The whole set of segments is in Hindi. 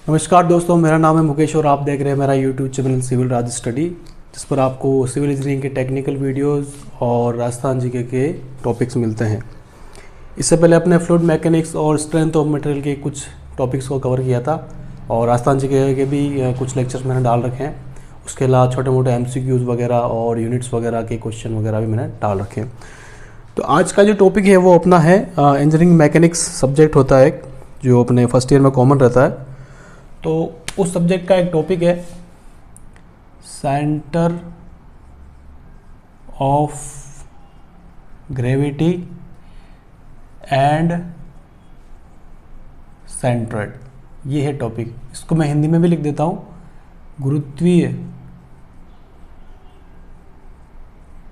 नमस्कार दोस्तों, मेरा नाम है मुकेश और आप देख रहे हैं मेरा यूट्यूब चैनल सिविल राज स्टडी, जिस पर आपको सिविल इंजीनियरिंग के टेक्निकल वीडियोस और राजस्थान जीके के टॉपिक्स मिलते हैं। इससे पहले अपने फ्लूइड मैकेनिक्स और स्ट्रेंथ ऑफ मटेरियल के कुछ टॉपिक्स को कवर किया था और राजस्थान जीके के भी कुछ लेक्चर्स मैंने डाल रखे हैं। उसके अलावा छोटे मोटे MCQs वगैरह और यूनिट्स वगैरह के क्वेश्चन वगैरह भी मैंने डाल रखे हैं। तो आज का जो टॉपिक है वो अपना है इंजीनियरिंग मैकेनिक्स सब्जेक्ट होता है एक, जो अपने फर्स्ट ईयर में कॉमन रहता है। तो उस सब्जेक्ट का एक टॉपिक है centre of gravity and centroid, ये है टॉपिक। इसको मैं हिंदी में भी लिख देता हूँ,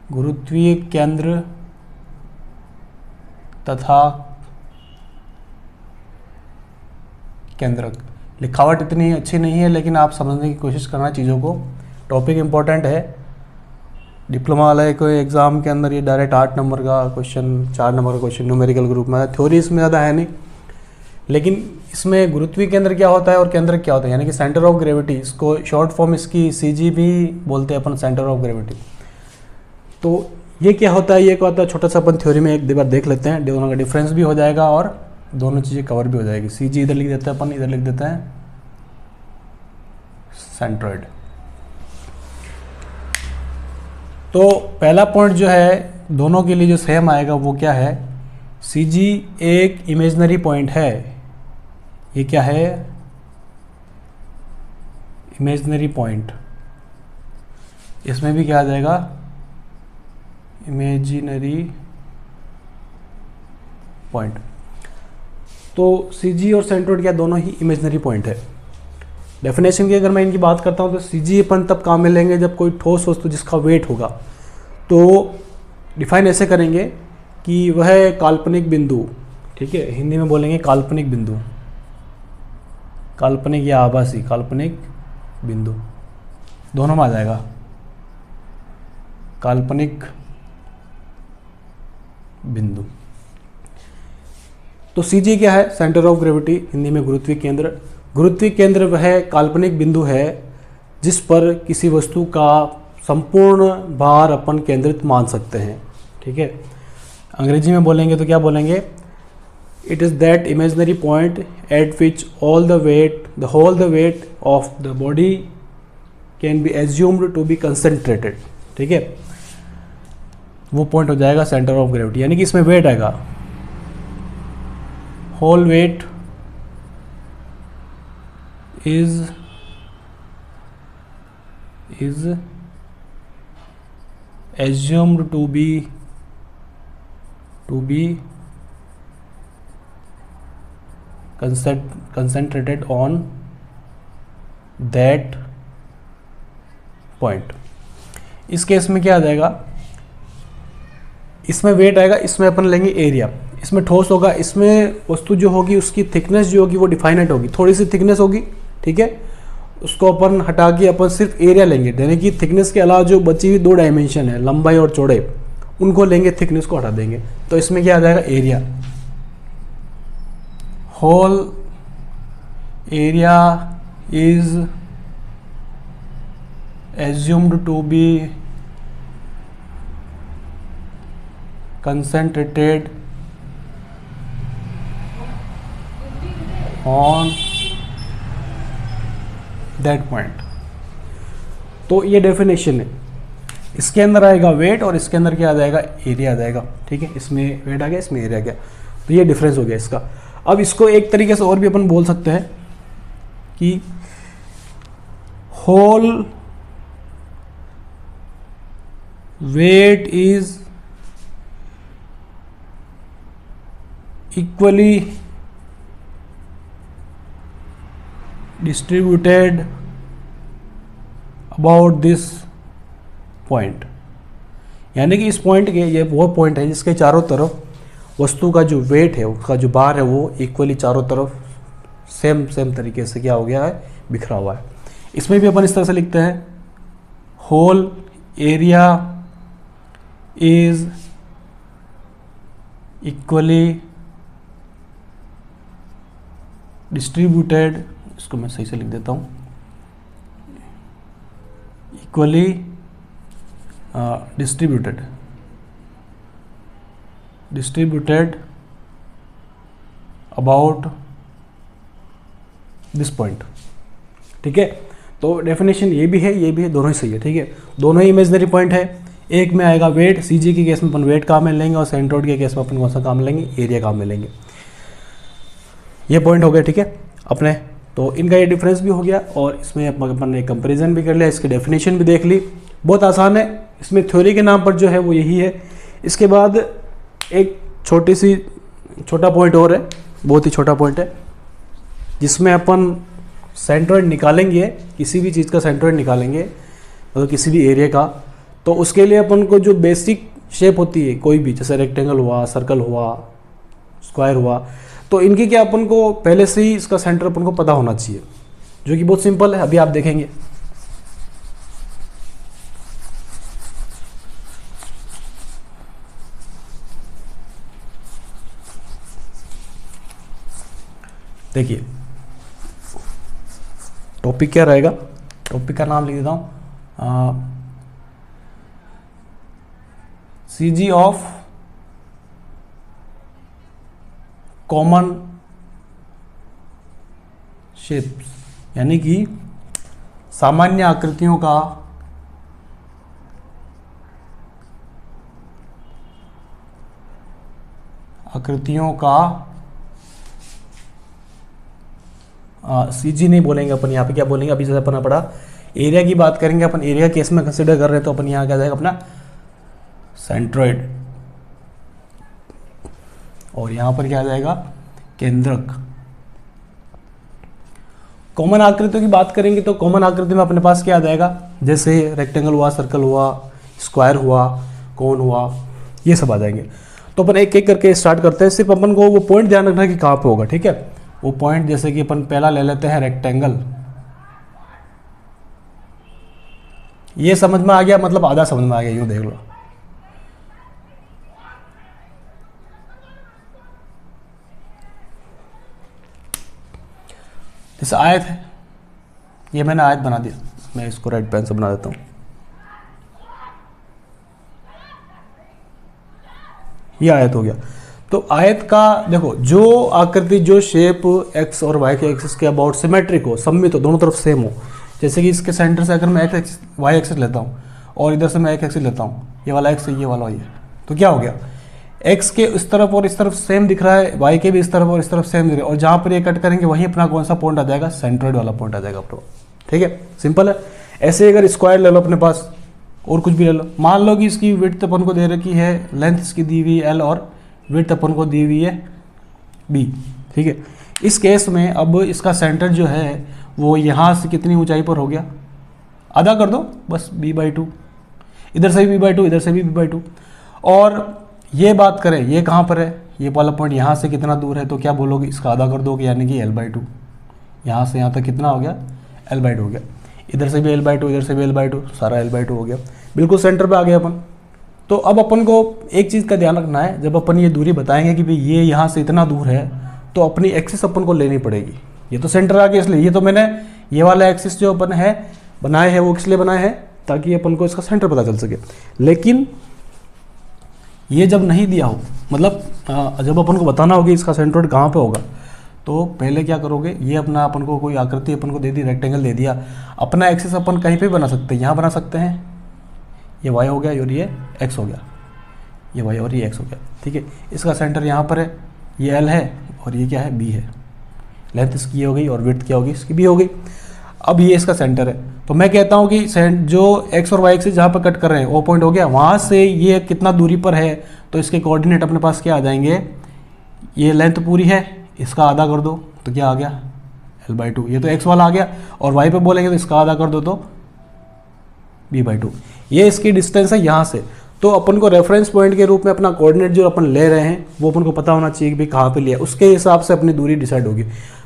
गुरुत्वीय केंद्र तथा केंद्रक। लिखावट इतनी अच्छी नहीं है, लेकिन आप समझने की कोशिश करना चीज़ों को। टॉपिक इम्पोर्टेंट है। डिप्लोमा वाले को एग्ज़ाम के अंदर ये डायरेक्ट 8 नंबर का क्वेश्चन, 4 नंबर का क्वेश्चन न्यूमेरिकल ग्रुप में है। थ्योरी इसमें ज़्यादा है नहीं, लेकिन इसमें गुरुत्वीय केंद्र क्या होता है और केंद्रक क्या होता है, यानी कि सेंटर ऑफ ग्रेविटी। इसको शॉर्ट फॉर्म इसकी CG भी बोलते हैं अपन, सेंटर ऑफ ग्रेविटी। तो ये क्या होता है, ये क्या होता है, छोटा सा अपन थ्योरी में एक बार देख लेते हैं। दोनों का डिफरेंस भी हो जाएगा और दोनों चीज़ें कवर भी हो जाएगी। CG इधर लिख देते हैं अपन, इधर लिख देते हैं सेंट्रोइड। तो पहला पॉइंट जो है दोनों के लिए जो सेम आएगा वो क्या है, CG एक इमेजिनरी पॉइंट है। ये क्या है, इमेजिनरी पॉइंट। इसमें भी क्या आ जाएगा, इमेजिनरी पॉइंट। तो CG और सेंट्रोइड क्या, दोनों ही इमेजिनरी पॉइंट है। डेफिनेशन की अगर मैं इनकी बात करता हूँ तो CG अपन तब काम में लेंगे जब कोई ठोस वस्तु जिसका वेट होगा। तो डिफाइन ऐसे करेंगे कि वह काल्पनिक बिंदु, ठीक है, हिंदी में बोलेंगे काल्पनिक बिंदु, काल्पनिक या आभासी, काल्पनिक बिंदु दोनों में आ जाएगा। काल्पनिक बिंदु। तो CG क्या है, सेंटर ऑफ ग्रेविटी, हिंदी में गुरुत्वीय केंद्र। गुरुत्वीय केंद्र वह काल्पनिक बिंदु है जिस पर किसी वस्तु का संपूर्ण भार अपन केंद्रित मान सकते हैं, ठीक है। अंग्रेजी में बोलेंगे तो क्या बोलेंगे, it is that imaginary point at which all the weight of the body can be assumed to be concentrated, ठीक है। वो पॉइंट हो जाएगा सेंटर ऑफ ग्रेविटी, यानी कि इसमें वेट आएगा, whole weight is assumed to be concentrated on that point। इस केस में क्या आ जाएगा, इसमें वेट आएगा, इसमें अपन लेंगे एरिया। इसमें ठोस होगा, इसमें वस्तु जो होगी उसकी थिकनेस जो होगी वो डिफाइनेट होगी, थोड़ी सी थिकनेस होगी, ठीक है। उसको अपन हटा के अपन सिर्फ एरिया लेंगे, यानी कि थिकनेस के अलावा जो बची हुई 2 डायमेंशन है, लंबाई और चौड़ाई, उनको लेंगे, थिकनेस को हटा देंगे। तो इसमें क्या आ जाएगा, area. Whole area is assumed to be concentrated on that point। तो ये डेफिनेशन है। इसके अंदर आएगा वेट और इसके अंदर क्या आ जाएगा, एरिया आ जाएगा, ठीक है। इसमें वेट आ गया, इसमें एरिया आ गया। तो ये डिफरेंस हो गया इसका। अब इसको एक तरीके से और भी अपन बोल सकते हैं कि whole weight is equally distributed about this point। यानी कि इस पॉइंट के, ये वो पॉइंट है जिसके चारों तरफ वस्तु का जो वेट है, उसका जो भार है, वो इक्वली चारों तरफ सेम तरीके से क्या हो गया है, बिखरा हुआ है। इसमें भी अपन इस तरह से लिखते हैं, whole area is equally distributed इसको मैं सही से लिख देता हूँ, equally distributed about this point. ठीक है, तो डेफिनेशन ये भी है, ये भी है, दोनों ही सही है। ठीक है, दोनों ही इमेजनरी पॉइंट है। एक में आएगा वेट, सीजी के केस में अपन वेट काम में लेंगे, और सेंट्रोइड के केस में अपन कौन सा काम लेंगे, एरिया काम में लेंगे। ये पॉइंट हो गया। ठीक है अपने, तो इनका ये डिफरेंस भी हो गया, और इसमें अपन ने कंपेरिजन भी कर लिया, इसकी डेफिनेशन भी देख ली। बहुत आसान है, इसमें थ्योरी के नाम पर जो है वो यही है। इसके बाद एक छोटा पॉइंट और है, बहुत ही छोटा पॉइंट है, जिसमें अपन सेंट्रोइड निकालेंगे, किसी भी चीज़ का सेंट्रोइड निकालेंगे, मतलब किसी भी एरिया का, तो उसके लिए अपन को जो बेसिक शेप होती है कोई भी, जैसे रेक्टेंगल हुआ, सर्कल हुआ, स्क्वायर हुआ, तो इनकी क्या अपन को पहले से ही इसका सेंटर अपन को पता होना चाहिए, जो कि बहुत सिंपल है, अभी आप देखेंगे। देखिए टॉपिक क्या रहेगा, टॉपिक का नाम लिख देता हूँ, सीजी ऑफ कॉमन शेप्स, यानी कि सामान्य आकृतियों का सीजी नहीं बोलेंगे अपन, यहाँ पे क्या बोलेंगे, अभी जैसे अपन पढ़ा एरिया की बात करेंगे, अपन एरिया केस में कंसिडर कर रहे हैं, तो अपन यहाँ क्या जाएगा अपना सेंट्रोइड, और यहाँ पर क्या आ जाएगा केंद्रक। कॉमन आकृतियों की बात करेंगे तो कॉमन आकृति में अपने पास क्या आ जाएगा, जैसे रेक्टेंगल हुआ, सर्कल हुआ, स्क्वायर हुआ, कोन हुआ, ये सब आ जाएंगे। तो अपन एक एक करके स्टार्ट करते हैं। सिर्फ अपन को वो पॉइंट ध्यान रखना है कि कहाँ पे होगा। ठीक है, वो पॉइंट जैसे कि अपन पहला ले लेते हैं रेक्टेंगल, ये समझ में आ गया, मतलब आधा समझ में आ गया, यूं देख लो। जैसे आयत है, ये मैंने आयत बना दिया, मैं इसको रेड पेन से बना देता हूँ। ये आयत हो गया। तो आयत का देखो, जो आकृति, जो शेप एक्स और वाई के एक्सिस के अबाउट सिमेट्रिक हो, सममित हो, दोनों तरफ सेम हो, जैसे कि इसके सेंटर से अगर मैं एक्स वाई एक्सिस लेता हूँ और इधर से मैं एक एक्सिस लेता हूँ, ये वाला एक्स, ये वाला ये, तो क्या हो गया, एक्स के इस तरफ और इस तरफ सेम दिख रहा है, वाई के भी इस तरफ और इस तरफ सेम दिख रहा है, और जहाँ पर ये कट करेंगे वहीं अपना कौन सा पॉइंट आ जाएगा, सेंट्रोइड वाला पॉइंट आ जाएगा अपना। ठीक है, सिंपल है। ऐसे अगर स्क्वायर ले लो अपने पास, और कुछ भी ले लो, मान लो कि इसकी विड्थ अपन को दे रखी है, लेंथ इसकी दी हुई एल और विड्थ अपन को दी हुई है बी। ठीक है, इस केस में अब इसका सेंटर जो है वो यहाँ से कितनी ऊंचाई पर हो गया, आधा कर दो बस, b/2, इधर से भी b/2, इधर से भी b/2। और ये बात करें, ये कहाँ पर है, ये वाला पॉइंट यहाँ से कितना दूर है, तो क्या बोलोगे, इसका आधा कर दोगे, यानी कि l/2। यहाँ से यहाँ तक कितना हो गया, l/2 हो गया। इधर से भी l/2, इधर से भी l/2, सारा l/2 हो गया, बिल्कुल सेंटर पे आ गया अपन। तो अब अपन को एक चीज़ का ध्यान रखना है, जब अपन ये दूरी बताएंगे कि भाई ये यहाँ से इतना दूर है, तो अपनी एक्सिस अपन को लेनी पड़ेगी। ये तो सेंटर आ गया, इसलिए ये तो मैंने ये वाला एक्सिस जो अपन है बनाए हैं, वो किस लिए बनाए हैं, ताकि अपन को इसका सेंटर पता चल सके। लेकिन ये जब नहीं दिया हो, मतलब जब अपन को बताना होगी इसका सेंट्रोइड कहाँ पे होगा, तो पहले क्या करोगे, ये अपना अपन को कोई आकृति अपन को दे दी, रेक्टेंगल दे दिया, अपना एक्सिस अपन कहीं पे बना सकते हैं, यहाँ बना सकते हैं, ये y हो गया और ये x हो गया, ये y और ये x हो गया। ठीक है, इसका सेंटर यहाँ पर है, ये l है और ये क्या है, b है, लेंथ इसकी हो गई और विड्थ क्या होगी, इसकी b हो गई। अब ये इसका सेंटर है, तो मैं कहता हूँ कि जो x और y एक्सिस जहाँ पर कट कर रहे हैं वो पॉइंट हो गया, वहाँ से ये कितना दूरी पर है, तो इसके कोऑर्डिनेट अपने पास क्या आ जाएंगे, ये लेंथ पूरी है, इसका आधा कर दो तो क्या आ गया, l/2। ये तो x वाला आ गया, और y पे बोलेंगे तो इसका आधा कर दो तो b/2। ये इसकी डिस्टेंस है यहाँ से। तो अपन को रेफरेंस पॉइंट के रूप में अपना कोऑर्डिनेट जो अपन ले रहे हैं वो अपन को पता होना चाहिए कि भाई कहाँ पे लिया, उसके हिसाब से अपनी दूरी डिसाइड होगी।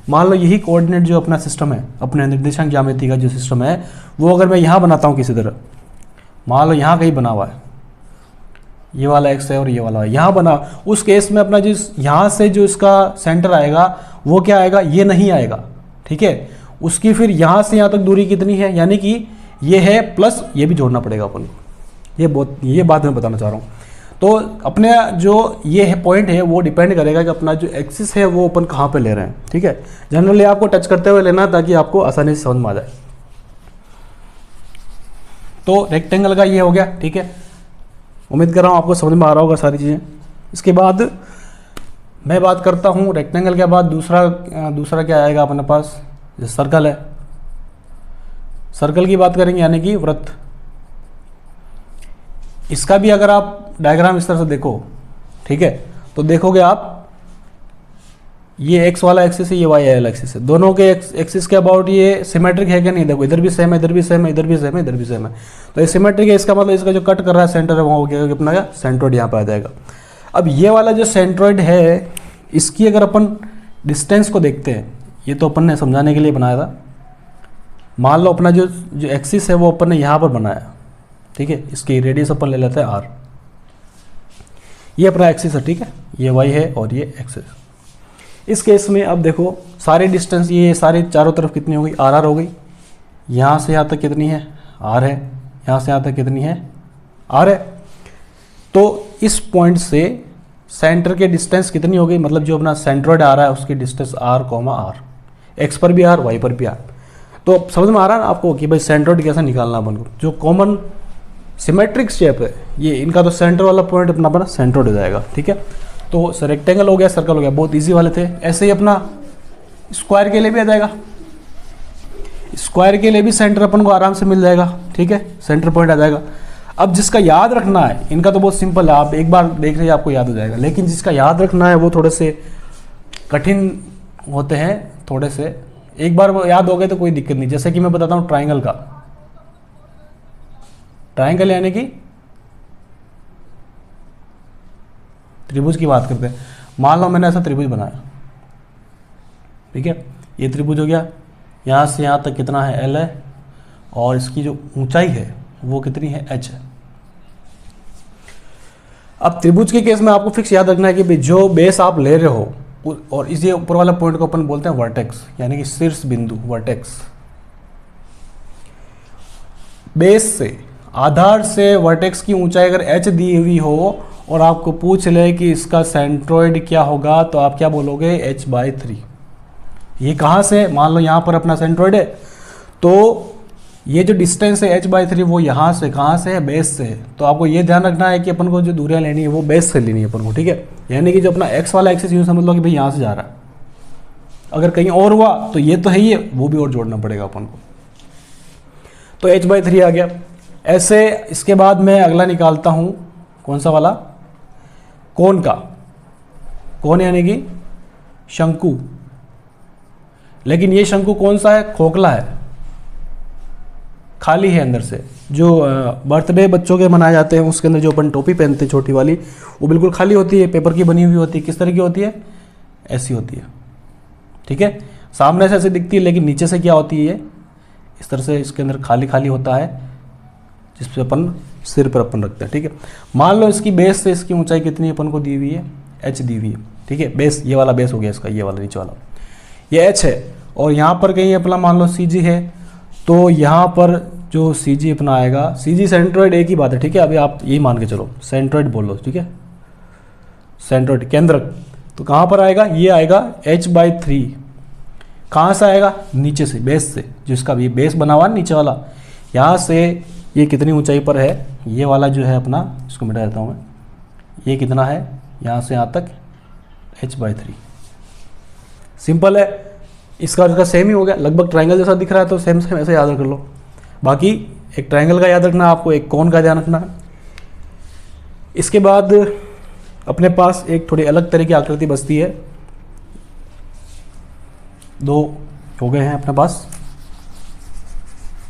मान लो यही कोऑर्डिनेट जो अपना सिस्टम है, अपने निर्देशांक ज्यामिति का जो सिस्टम है, वो अगर मैं यहाँ बनाता हूँ किसी तरह, मान लो यहाँ कहीं बना हुआ है, ये वाला एक्स है और ये वाला है, यहाँ बना, उस केस में अपना जिस यहाँ से जो इसका सेंटर आएगा वो क्या आएगा, ये नहीं आएगा। ठीक है, उसकी फिर यहाँ से यहाँ तक दूरी कितनी है, यानी कि ये है प्लस ये भी जोड़ना पड़ेगा अपन को। ये बात मैं बताना चाह रहा हूँ। तो अपने जो ये है पॉइंट है वो डिपेंड करेगा कि अपना जो एक्सिस है वो अपन कहाँ पे ले रहे हैं, ठीक है। जनरली आपको टच करते हुए लेना ताकि आपको आसानी से समझ में आ जाए। तो रेक्टेंगल का ये हो गया, ठीक है। उम्मीद कर रहा हूँ आपको समझ में आ रहा होगा सारी चीज़ें। इसके बाद मैं बात करता हूँ रेक्टेंगल के बाद दूसरा क्या आएगा अपने पास, जैसे सर्कल है। सर्कल की बात करेंगे यानी कि वृत्त। इसका भी अगर आप डायग्राम इस तरह से देखो, ठीक है, तो देखोगे आप ये एक्स वाला एक्सिस है, ये वाई वाला एक्सिस है, दोनों के एक्सिस के अबाउट ये सिमेट्रिक है कि नहीं। देखो इधर भी सेम है, इधर भी सेम है, इधर भी सेम है, इधर भी सेम है। तो ये सिमेट्रिक है, इसका मतलब इसका जो कट कर रहा है सेंटर है वहाँ हो गया अपना क्या, सेंट्रोइड यहाँ पे आ जाएगा। अब ये वाला जो सेंट्रोइड है इसकी अगर अपन डिस्टेंस को देखते हैं, ये तो अपन ने समझाने के लिए बनाया था। मान लो अपना जो एक्सिस है वो अपन ने यहाँ पर बनाया, ठीक है, इसकी रेडियस अपन ले लेते हैं आर। ये अपना एक्सिस है, ठीक है, ये वाई है और ये एक्स है। इस केस में अब देखो सारे डिस्टेंस ये सारे चारों तरफ कितनी हो गई, आर आर हो गई। यहाँ से यहाँ तक कितनी है, आर है। यहाँ से यहाँ तक कितनी है, आर है। तो इस पॉइंट से सेंटर के डिस्टेंस कितनी हो गई, मतलब जो अपना सेंट्रोइड आ रहा है उसकी distance R comma R, X पर भी आर, वाई पर भी आर। तो समझ में आ रहा है ना आपको कि भाई सेंट्रोइड कैसे निकालना अपन को। जो कॉमन सिमेट्रिक शेप है ये, इनका तो सेंटर वाला पॉइंट अपना सेंट्रोइड हो जाएगा, ठीक है। तो रेक्टेंगल हो गया, सर्कल हो गया, बहुत इजी वाले थे। ऐसे ही अपना स्क्वायर के लिए भी आ जाएगा। स्क्वायर के लिए भी सेंटर अपन को आराम से मिल जाएगा, ठीक है, सेंटर पॉइंट आ जाएगा। अब जिसका याद रखना है, इनका तो बहुत सिंपल है, आप एक बार देख रहे आपको याद हो जाएगा। लेकिन जिसका याद रखना है वो थोड़े से कठिन होते हैं, थोड़े से। एक बार वो याद हो गए तो कोई दिक्कत नहीं। जैसे कि मैं बताता हूँ ट्राइंगल का। ट्राइंगल यानी कि त्रिभुज की बात करते हैं। मान लो मैंने ऐसा त्रिभुज बनाया, ठीक है, ये त्रिभुज हो गया। यहाँ से यहाँ तक कितना है, एल है, और इसकी जो ऊंचाई है वो कितनी है, एच है। अब त्रिभुज के केस में आपको फिक्स याद रखना है कि जो बेस आप ले रहे हो, और इसी ऊपर वाला पॉइंट को अपन बोलते हैं वर्टेक्स, यानी कि शीर्ष बिंदु, वर्टेक्स। बेस से, आधार से वर्टेक्स की ऊंचाई अगर एच दी हुई हो और आपको पूछ ले कि इसका सेंट्रोइड क्या होगा, तो आप क्या बोलोगे, h/3। ये कहाँ से, मान लो यहाँ पर अपना सेंट्रोइड है, तो ये जो डिस्टेंस है h/3 वो यहाँ से कहाँ से है, बेस से है। तो आपको ये ध्यान रखना है कि अपन को जो दूरियाँ लेनी है वो बेस से लेनी है अपन को, ठीक है। यानी कि जो अपना x वाला एक्सिस यूँ समझ लो कि भाई यहाँ से जा रहा है। अगर कहीं और हुआ तो ये तो है ही है, वो भी और जोड़ना पड़ेगा अपन को। तो h/3 आ गया। ऐसे इसके बाद मैं अगला निकालता हूँ, कौन सा वाला, कोण का। कोण यानी कि शंकु। लेकिन ये शंकु कौन सा है, खोखला है, खाली है अंदर से। जो बर्थडे बच्चों के मनाए जाते हैं उसके अंदर जो अपन टोपी पहनते हैं छोटी वाली, वो बिल्कुल खाली होती है, पेपर की बनी हुई होती है। किस तरह की होती है, ऐसी होती है, ठीक है। सामने से ऐसे दिखती है, लेकिन नीचे से क्या होती है, इस तरह से इसके अंदर खाली खाली होता है, जिस पे अपन सिर पर अपन रखते हैं, ठीक है। मान लो इसकी बेस से इसकी ऊंचाई कितनी अपन को दी हुई है, एच दी हुई है, ठीक है। बेस, ये वाला बेस हो गया इसका, ये वाला नीचे वाला, ये एच है। और यहाँ पर कहीं अपना मान लो सी जी है, तो यहाँ पर जो सी जी अपना आएगा, सी जी सेंट्रोइड एक ही बात है, ठीक है। अभी आप यही मान के चलो, सेंट्रोइड बोल लो, ठीक है, सेंट्रोइड केंद्रक। तो कहाँ पर आएगा, ये आएगा h/3। कहाँ से आएगा, नीचे से, बेस से, जिसका भी बेस बना हुआ है नीचे वाला, यहाँ से ये कितनी ऊंचाई पर है, ये वाला जो है अपना, इसको मिटा देता हूँ मैं, ये कितना है, यहाँ से यहाँ तक h/3। सिंपल है, इसका उसका सेम ही हो गया, लगभग ट्रायंगल जैसा दिख रहा है, तो सेम सेम ऐसे याद रख लो। बाकी एक ट्रायंगल का याद रखना आपको, एक कोण का ध्यान रखना है। इसके बाद अपने पास एक थोड़ी अलग तरह की आकृति बचती है। दो हो गए हैं अपने पास,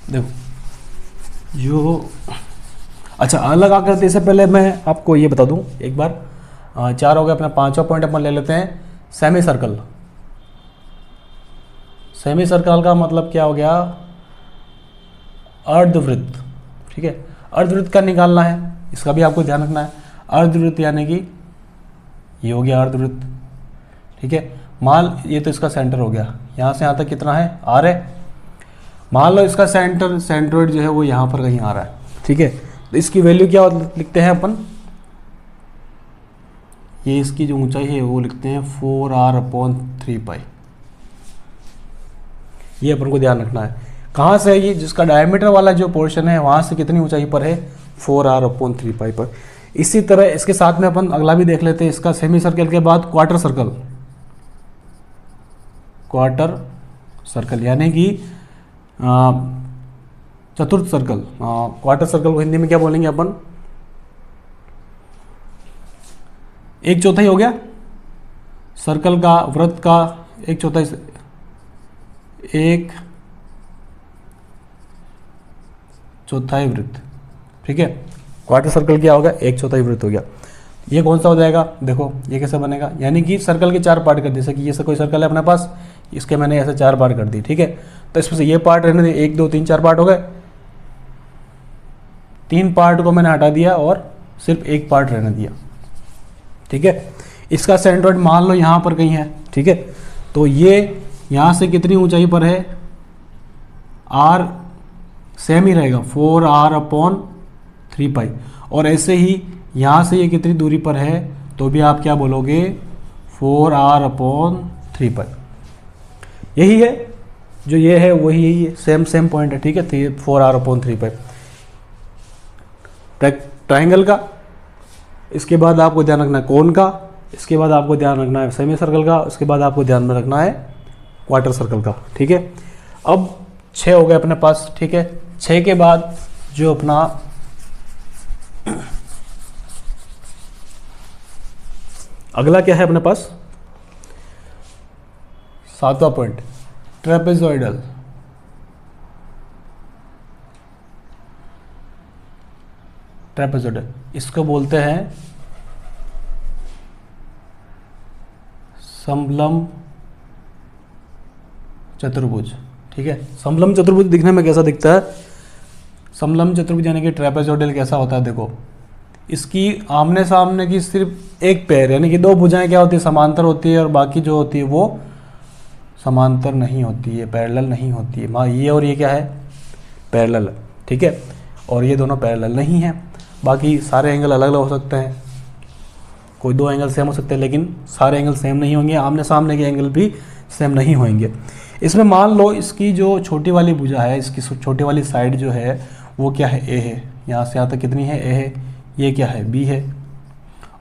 देखो जो, अच्छा अलग आकृति से पहले मैं आपको ये बता दूं एक बार, 4 हो गए अपना। 5वां पॉइंट अपन ले लेते हैं, सेमी सर्कल। सेमी सर्कल का मतलब क्या हो गया, अर्धवृत्त, ठीक है। अर्धवृत्त का निकालना है, इसका भी आपको ध्यान रखना है। अर्धवृत्त यानी कि ये हो गया अर्धवृत्त, ठीक है। मान ये तो इसका सेंटर हो गया, यहाँ से यहाँ तक कितना है, आर है, मान लो इसका सेंट्रोइड जो है वो यहाँ पर कहीं आ रहा है, ठीक है। तो इसकी वैल्यू क्या लिखते हैं अपन, ये इसकी जो ऊंचाई है वो लिखते हैं 4r/3π। ये अपन को ध्यान रखना है। कहाँ से है ये, जिसका डायमीटर वाला जो पोर्शन है वहाँ से कितनी ऊंचाई पर है, 4r/3π पर। इसी तरह इसके साथ में अपन अगला भी देख लेते हैं, इसका सेमी सर्कल के बाद क्वार्टर सर्कल यानी कि चतुर्थ सर्कल। क्वार्टर सर्कल को हिंदी में क्या बोलेंगे अपन, 1/4 हो गया सर्कल का, वृत्त का 1/4, 1/4 वृत्त, ठीक है। क्वार्टर सर्कल क्या होगा, 1/4 वृत्त हो गया। ये कौन सा हो जाएगा, देखो ये कैसे बनेगा, यानी कि सर्कल के 4 पार्ट कर, जैसे कि ये कोई सर्कल है अपने पास, इसके मैंने ऐसे 4 पार्ट कर दी, ठीक है। तो इसमें से ये पार्ट रहने दे, 1 2 3 4 पार्ट हो गए, 3 पार्ट को मैंने हटा दिया और सिर्फ 1 पार्ट रहने दिया, ठीक है। इसका सेंट्रोइड मान लो यहाँ पर कहीं है, ठीक है। तो ये यहाँ से कितनी ऊंचाई पर है, r सेम ही रहेगा 4r/3π, और ऐसे ही यहाँ से ये कितनी दूरी पर है, तो भी आप क्या बोलोगे 4r/3π। यही है जो ये है वही यही है, सेम पॉइंट है, ठीक है। तो ये 4r/3π ट्राइंगल का। इसके बाद आपको ध्यान रखना है कोन का, इसके बाद आपको ध्यान रखना है सेमी सर्कल का, उसके बाद आपको ध्यान में रखना है क्वार्टर सर्कल का, ठीक है। अब 6 हो गए अपने पास, ठीक है। 6 के बाद जो अपना अगला क्या है अपने पास, 7वां पॉइंट, ट्रेपेजॉइडल। इसको बोलते हैं समलंब चतुर्भुज, ठीक है। समलंब चतुर्भुज दिखने में कैसा दिखता है, समलंब चतुर्भुज यानी कि ट्रेपेजॉइडल कैसा होता है, देखो इसकी आमने सामने की सिर्फ एक पैर, यानी कि 2 भुजाएं क्या होती है, समांतर होती है, और बाकी जो होती है वो समांतर नहीं होती है, पैरेलल नहीं होती है। ये और ये क्या है, पैरेलल, ठीक है। और ये दोनों पैरेलल नहीं है। बाकी सारे एंगल अलग अलग हो सकते हैं, कोई 2 एंगल सेम हो सकते हैं, लेकिन सारे एंगल सेम नहीं होंगे, आमने सामने के एंगल भी सेम नहीं होंगे। इसमें मान लो इसकी जो छोटी वाली भुजा है, इसकी छोटी वाली साइड जो है वो क्या है, ए है, यहाँ से यहाँ तक कितनी है, ए है, ये क्या है, बी है,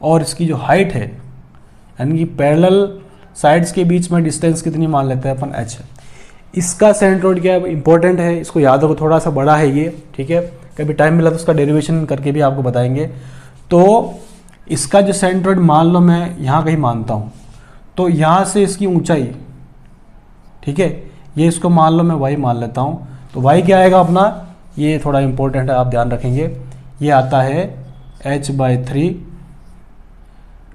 और इसकी जो हाइट है यानी कि पैरेलल साइड्स के बीच में डिस्टेंस कितनी मान लेते हैं अपन, h है। इसका सेंट्रोइड क्या है, इंपॉर्टेंट है, इसको याद रखो, थोड़ा सा बड़ा है ये, ठीक है। कभी टाइम मिला तो उसका डेरिवेशन करके भी आपको बताएंगे। तो इसका जो सेंट्रोइड मान लो मैं यहाँ कहीं मानता हूँ, तो यहाँ से इसकी ऊंचाई, ठीक है, ये इसको मान लो मैं y मान लेता हूँ, तो y क्या आएगा अपना, ये थोड़ा इंपॉर्टेंट है, आप ध्यान रखेंगे, ये आता है h/3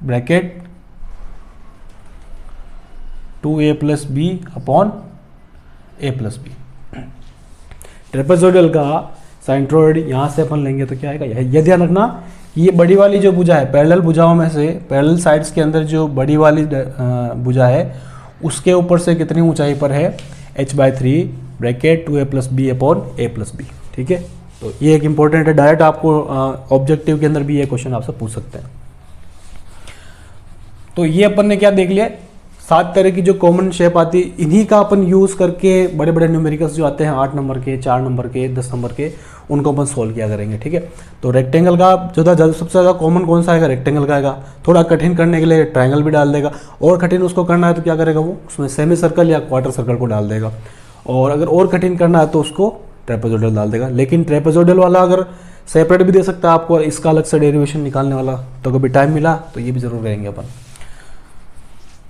bracket 2a + b upon a + b। Trapezoidal का सेंट्रोइड यहाँ से अपन लेंगे तो क्या आएगा, यह ध्यान रखना, ये बड़ी वाली जो भुजा है, पैरेलल भुजाओं में से, पैरेलल साइड्स के अंदर जो बड़ी वाली भुजा है उसके ऊपर से कितनी ऊंचाई पर है, h/3 bracket 2a + b upon a + b, ठीक है। तो ये एक इंपॉर्टेंट है, डायरेक्ट आपको ऑब्जेक्टिव के अंदर भी ये क्वेश्चन आपसे पूछ सकते हैं। तो ये अपन ने क्या देख लिया, 7 तरह की जो कॉमन शेप आती है, इन्हीं का अपन यूज़ करके बड़े बड़े न्यूमेरिकल्स जो आते हैं 8 नंबर के, 4 नंबर के, 10 नंबर के, उनको अपन सोल्व किया करेंगे, ठीक है। तो रेक्टेंगल का सबसे ज़्यादा कॉमन कौन सा आएगा, रेक्टेंगल का आएगा। थोड़ा कठिन करने के लिए ट्रायंगल भी डाल देगा, और कठिन उसको करना है तो क्या करेगा वो, उसमें सेमी सर्कल या क्वार्टर सर्कल को डाल देगा, और अगर और कठिन करना है तो उसको ट्रेपेजॉइडल डाल देगा। लेकिन ट्रेपेजॉइडल वाला अगर सेपरेट भी दे सकता है आपको, और इसका अलग से डेरिवेशन निकालने वाला, तो कभी टाइम मिला तो ये भी जरूर रहेंगे अपन,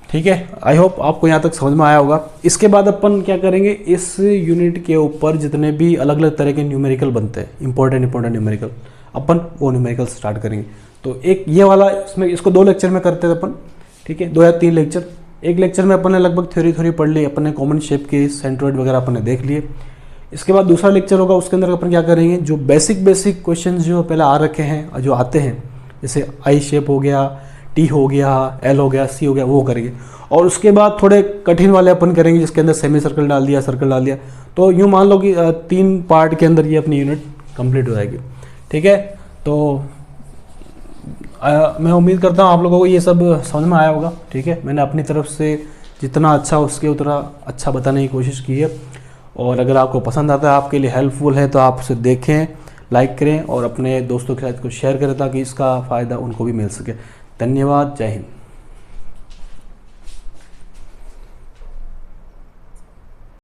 ठीक है। आई होप आपको यहाँ तक समझ में आया होगा। इसके बाद अपन क्या करेंगे, इस यूनिट के ऊपर जितने भी अलग अलग तरह के न्यूमेरिकल बनते हैं, इंपॉर्टेंट न्यूमेरिकल, अपन वो न्यूमेरिकल स्टार्ट करेंगे। तो एक ये वाला, इसमें इसको 2 लेक्चर में करते थे अपन, ठीक है, 2 या 3 लेक्चर। एक लेक्चर में अपन ने लगभग थ्योरी पढ़ ली, अपन ने कॉमन शेप के सेंट्रोइड वगैरह अपन ने देख लिए। इसके बाद दूसरा लेक्चर होगा, उसके अंदर अपन क्या करेंगे, जो बेसिक क्वेश्चन जो पहले आ रखे हैं, जो आते हैं, जैसे आई शेप हो गया, टी हो गया, एल हो गया, सी हो गया, वो करेंगे। और उसके बाद थोड़े कठिन वाले अपन करेंगे जिसके अंदर सेमी सर्कल डाल दिया, सर्कल डाल दिया। तो यूँ मान लो कि 3 पार्ट के अंदर ये अपनी यूनिट कंप्लीट हो जाएगी। ठीक है, तो मैं उम्मीद करता हूँ आप लोगों को ये सब समझ में आया होगा। ठीक है, मैंने अपनी तरफ से जितना अच्छा उसके उतना अच्छा बताने की कोशिश की है। और अगर आपको पसंद आता है, आपके लिए हेल्पफुल है, तो आप उसे देखें, लाइक करें और अपने दोस्तों के साथ को शेयर करें ताकि इसका फ़ायदा उनको भी मिल सके। धन्यवाद, जय हिंद।